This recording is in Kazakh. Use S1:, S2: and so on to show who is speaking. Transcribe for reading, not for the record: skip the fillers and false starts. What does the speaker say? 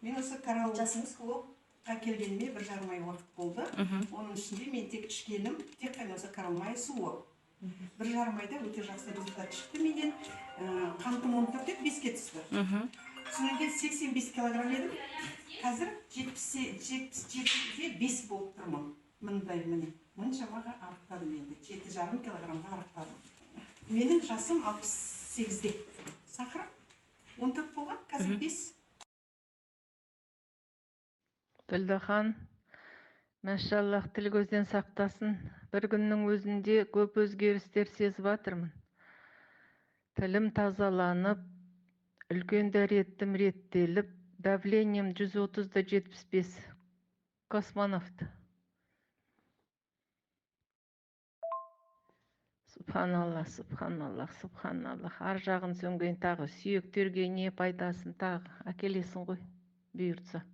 S1: Мен осы Каралға келгеніме 1,5 ай уақыт болды. Оның ішінде мен тек ішкенім, тек қана осы Карал майы суы. 1,5 айда өте жақсы результат шықты менен. Қантым 14-те 5-ке түсті. Содан кейін 85 килограмм едім. Қазір 77-ге 5 болып тұрмын. Мындай міне. Мұншамаға арықтадым енді. 7,5 килограммға арықтадым. Менің жасым 68-де. Сахар 14 болған, қазір 5.
S2: Ділдіхан, мәшаллах, тіл көзден сақтасын. Бір күннің өзінде көп өзгерістер сезіп жатырмын. Тілім тазаланып, үлкен дәреттім реттеліп, давлением 130/75. Космонавт. Субханаллах, субханаллах, субханаллах. Ар жағын сөнген тағы сүйектерге не пайдасын тағы әкелесің ғой, бұйыртса.